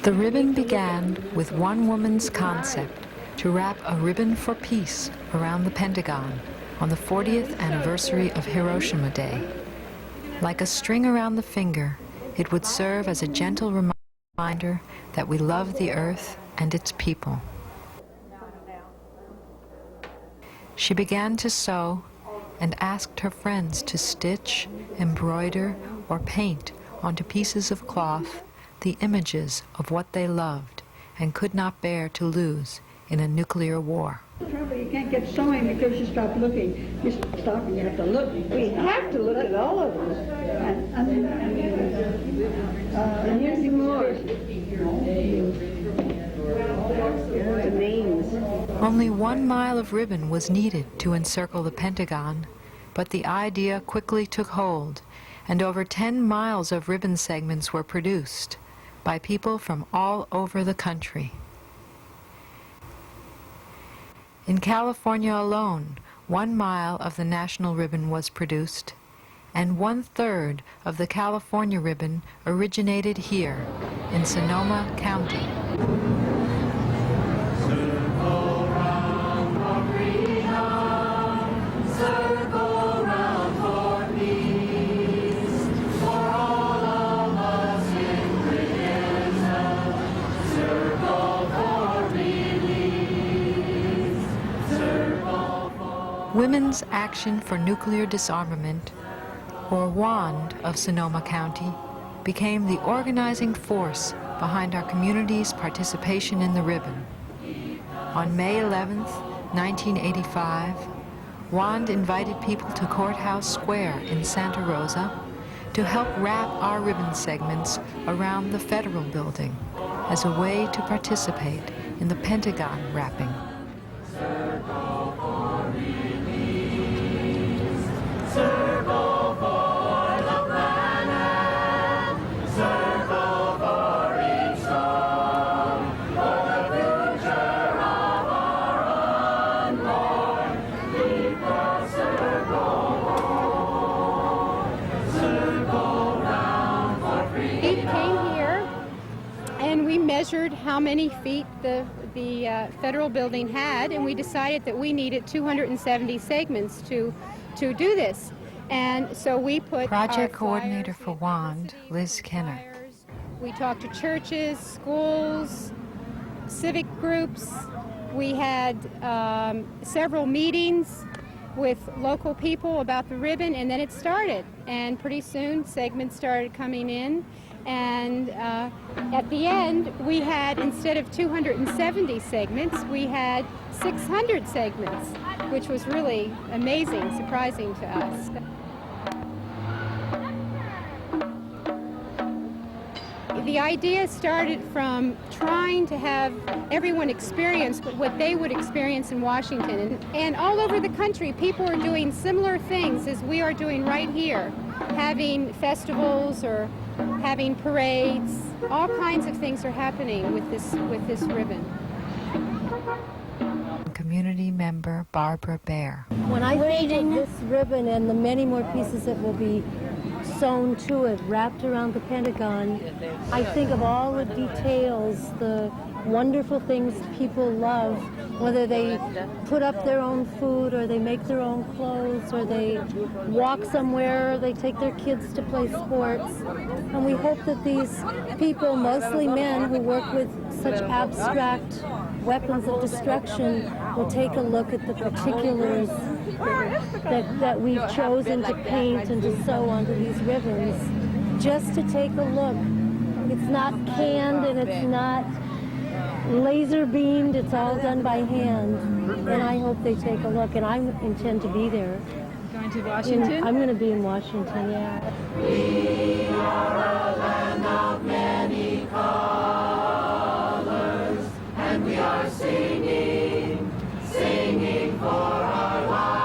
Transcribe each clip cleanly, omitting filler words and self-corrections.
The ribbon began with one woman's concept to wrap a ribbon for peace around the Pentagon on the 40th anniversary of Hiroshima Day. Like a string around the finger, it would serve as a gentle reminder that we love the earth and its people. She began to sew and asked her friends to stitch, embroider, or paint onto pieces of cloth the images of what they loved and could not bear to lose in a nuclear war. You can't get sewing because you stop looking. You stop and you have to look. We have to look at all of them. And here's more. The names. Only 1 mile of ribbon was needed to encircle the Pentagon, but the idea quickly took hold, and over 10 miles of ribbon segments were produced by people from all over the country. In California alone, 1 mile of the national ribbon was produced, and 1/3 of the California ribbon originated here in Sonoma County. Women's Action for Nuclear Disarmament, or WAND of Sonoma County, became the organizing force behind our community's participation in the ribbon. On May 11th, 1985, WAND invited people to Courthouse Square in Santa Rosa to help wrap our ribbon segments around the Federal Building as a way to participate in the Pentagon wrapping. Circle for the planet, circle for each song, for the future of our unborn. Keep the circle round for freedom. We came here and we measured how many feet the Federal Building had, and we decided that we needed 270 segments to do this. And so we put Project our coordinator flyers for in WAND, cities, Liz Kenner. flyers. We talked to churches, schools, civic groups. We had several meetings with local people about the ribbon, and then it started. And pretty soon segments started coming in. And at the end, we had, instead of 270 segments, we had 600 segments, which was really amazing, surprising to us. The idea started from trying to have everyone experience what they would experience in Washington. And all over the country, people are doing similar things as we are doing right here, having festivals or having parades. All kinds of things are happening with this ribbon. Community member Barbara Baer. When I think of this ribbon and the many more pieces that will be sewn to it, wrapped around the Pentagon, I think of all the details, the wonderful things people love, whether they put up their own food or they make their own clothes or they walk somewhere or they take their kids to play sports. And we hope that these people, mostly men who work with such abstract weapons of destruction, will take a look at the particulars that we've chosen to paint and to sew onto these ribbons, just to take a look. It's not canned and it's not laser beamed, it's all done by hand. And I hope they take a look, and I intend to be there. Going to Washington? I'm going to be in Washington, yeah. We are a land of many colors, and we are singing, singing for our lives.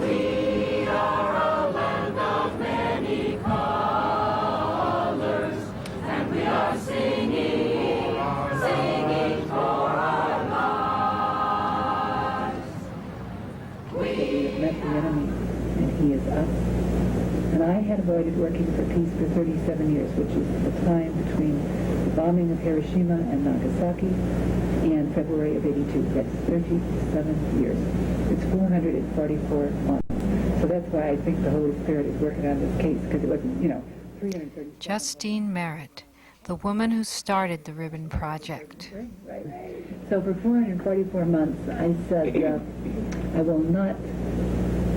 We are a land of many colors, and we are singing, singing for our lives. Met the enemy, and he is us. And I had a avoided working for peace for 37 years, which is the time between the bombing of Hiroshima and Nagasaki and February of '82. That's 37 years. It's 444 months. So that's why I think the Holy Spirit is working on this case, because it wasn't, 337. Justine Merritt, the woman who started the Ribbon Project. Right. So for 444 months, I said, I will not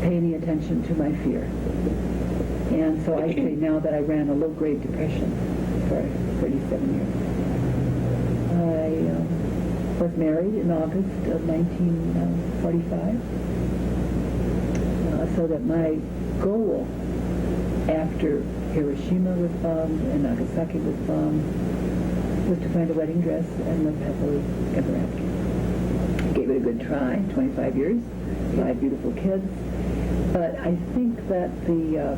pay any attention to my fear. And so I say now that I ran a low-grade depression for 37 years. I was married in August of 1945, so that my goal after Hiroshima was bombed and Nagasaki was bombed was to find a wedding dress and live happily ever after. I gave it a good try, 25 years, 5 beautiful kids, but I think that the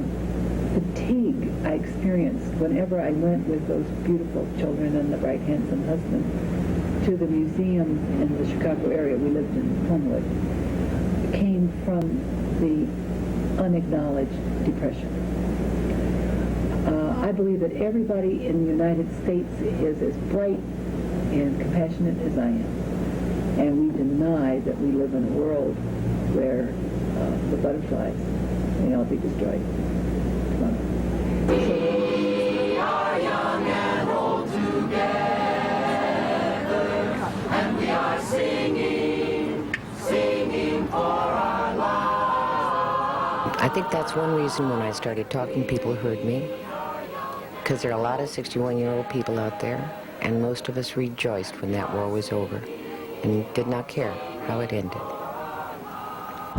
fatigue I experienced whenever I went with those beautiful children and the bright, handsome husband to the museum in the Chicago area, we lived in Homewood, came from the unacknowledged depression. I believe that everybody in the United States is as bright and compassionate as I am. And we deny that we live in a world where the butterflies may all be destroyed. We are young and old together, and we are singing, singing for our lives. I think that's one reason when I started talking, people heard me. Because there are a lot of 61-year-old people out there, and most of us rejoiced when that war was over and did not care how it ended.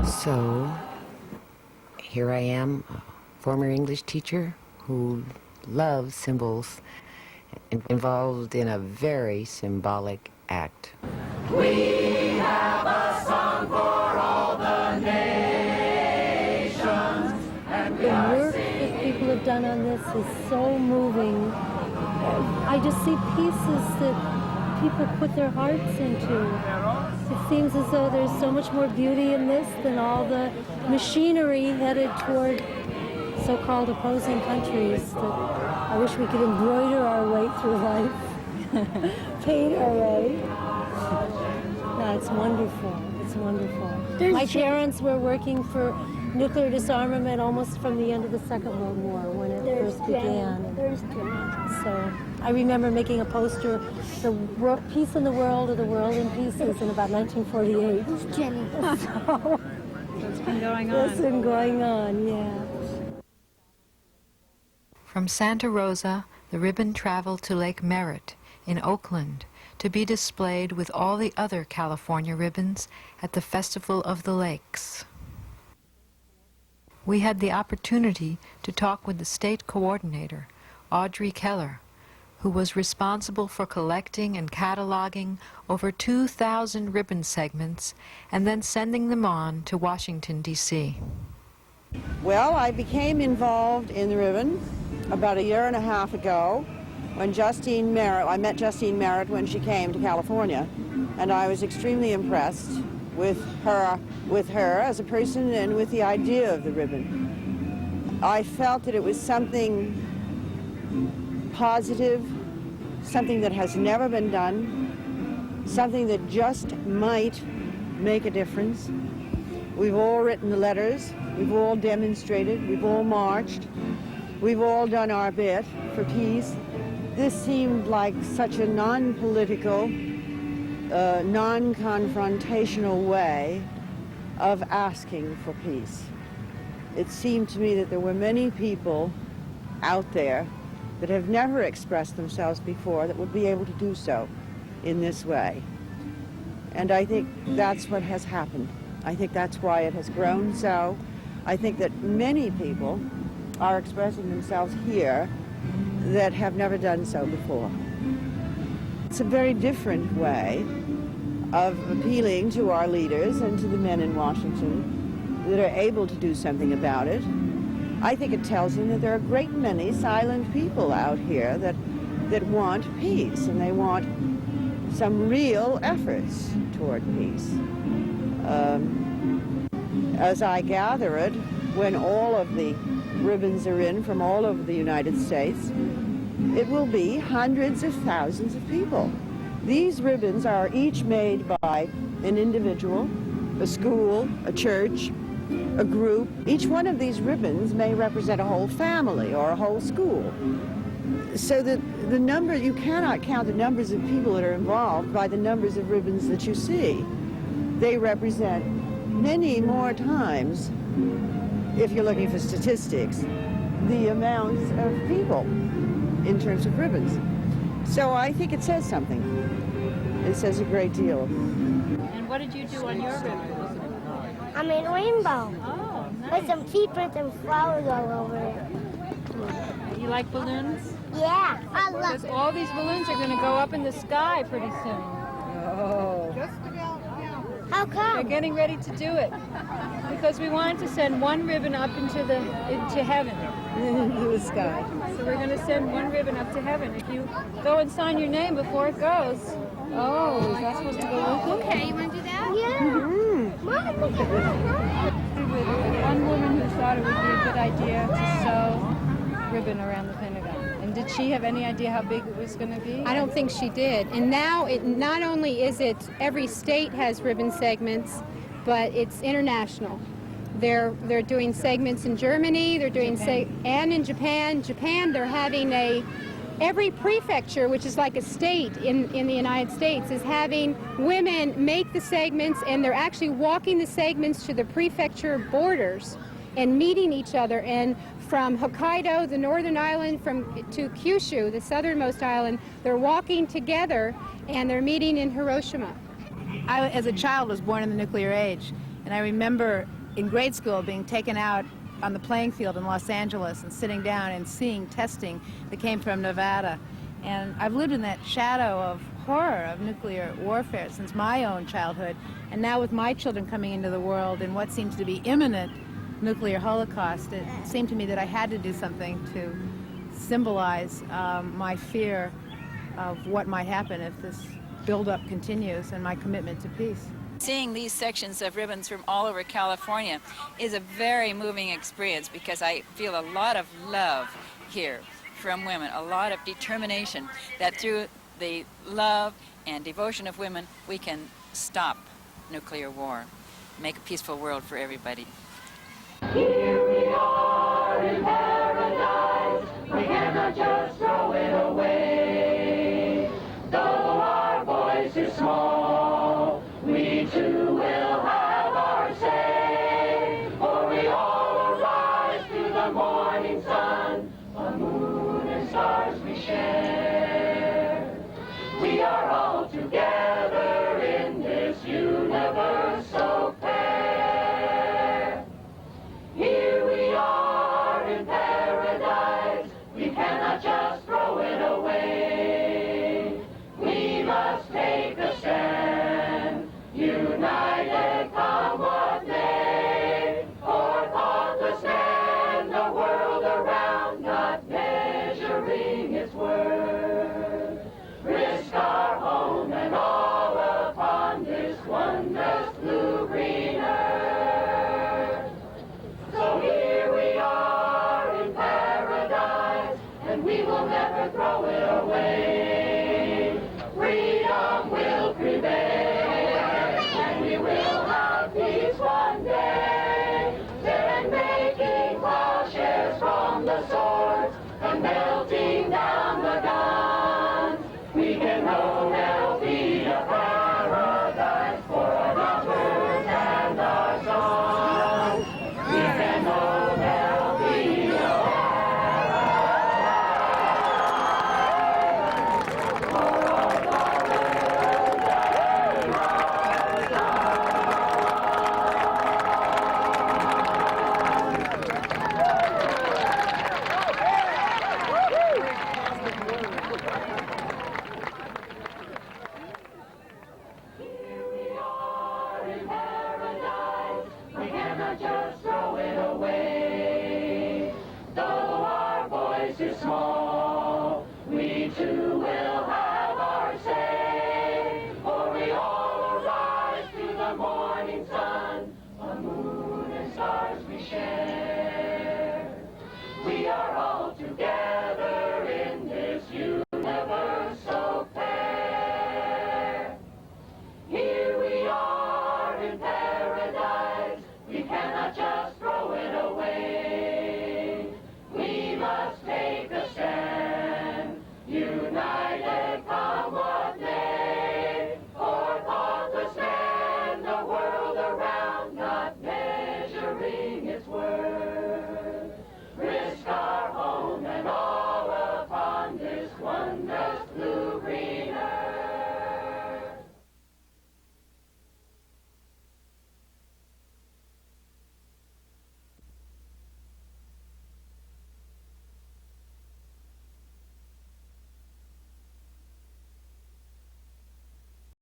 So, here I am, a former English teacher who loves symbols, involved in a very symbolic act. We have a song for all the nations, and we The are work that people have done on this is so moving. I just see pieces that people put their hearts into. It seems as though there's so much more beauty in this than all the machinery headed toward so-called opposing countries that I wish we could embroider our way through life, paint our way. No, it's wonderful. It's wonderful. My parents were working for nuclear disarmament almost from the end of the Second World War when it first began. So I remember making a poster, the peace in the world or the world in pieces in about 1948. Jenny. So, it's been going on. It's been going on, yeah. From Santa Rosa, the ribbon traveled to Lake Merritt in Oakland to be displayed with all the other California ribbons at the Festival of the Lakes. We had the opportunity to talk with the state coordinator, Audrey Keller, who was responsible for collecting and cataloging over 2,000 ribbon segments and then sending them on to Washington, D.C. Well, I became involved in the ribbon about 1.5 years ago when I met Justine Merritt when she came to California, and I was extremely impressed with her as a person and with the idea of the ribbon. I felt that it was something positive, something that has never been done, something that just might make a difference. We've all written the letters, we've all demonstrated, we've all marched, we've all done our bit for peace. This seemed like such a non-political, non-confrontational way of asking for peace. It seemed to me that there were many people out there that have never expressed themselves before that would be able to do so in this way. And I think that's what has happened. I think that's why it has grown so. I think that many people are expressing themselves here that have never done so before. It's a very different way of appealing to our leaders and to the men in Washington that are able to do something about it. I think it tells them that there are a great many silent people out here that want peace, and they want some real efforts toward peace. As I gather it, when all of the ribbons are in from all over the United States, it will be hundreds of thousands of people. These ribbons are each made by an individual, a school, a church, a group. Each one of these ribbons may represent a whole family or a whole school. So that the number, you cannot count the numbers of people that are involved by the numbers of ribbons that you see. They represent many more times, if you're looking for statistics, the amounts of people in terms of ribbons. So I think it says something. It says a great deal. And what did you do on your ribbon? I made a rainbow. Oh, nice. With some people and flowers all over it. You like balloons? Yeah, I love Because all these balloons are going to go up in the sky pretty soon. Oh. How They're come? getting ready to do it. Because we wanted to send one ribbon up into heaven. Into the sky. So we're going to send one ribbon up to heaven. If you go and sign your name before it goes. Oh, is that supposed to go with it? Okay, you want to do that? Yeah. Mom, look at that. With one woman who thought it would be a good idea to sew ribbon around the Pentagon. And did she have any idea how big it was going to be? I don't think she did. And now it not only is it every state has ribbon segments, but it's international. They're doing segments in Germany. They're doing and in Japan. They're having every prefecture, which is like a state in the United States, is having women make the segments, and they're actually walking the segments to the prefecture borders and meeting each other. And from Hokkaido, the northern island, to Kyushu, the southernmost island, they're walking together and they're meeting in Hiroshima. I, as a child, was born in the nuclear age, and I remember in grade school being taken out on the playing field in Los Angeles and sitting down and seeing testing that came from Nevada. And I've lived in that shadow of horror of nuclear warfare since my own childhood, and now with my children coming into the world in what seems to be imminent nuclear holocaust, it seemed to me that I had to do something to symbolize my fear of what might happen if this buildup continues, and my commitment to peace. Seeing these sections of ribbons from all over California is a very moving experience, because I feel a lot of love here from women, a lot of determination that through the love and devotion of women we can stop nuclear war, make a peaceful world for everybody. Here we are in paradise, we cannot just throw it away. Though our voice is small, we too will have our say. For we all arise to the morning sun, the moon and stars we share. We are all together in this universe so fair. Here we are in paradise, we cannot just throw it away. We must take a stand, united come what may. For thoughtless man, the world around, not measuring its worth.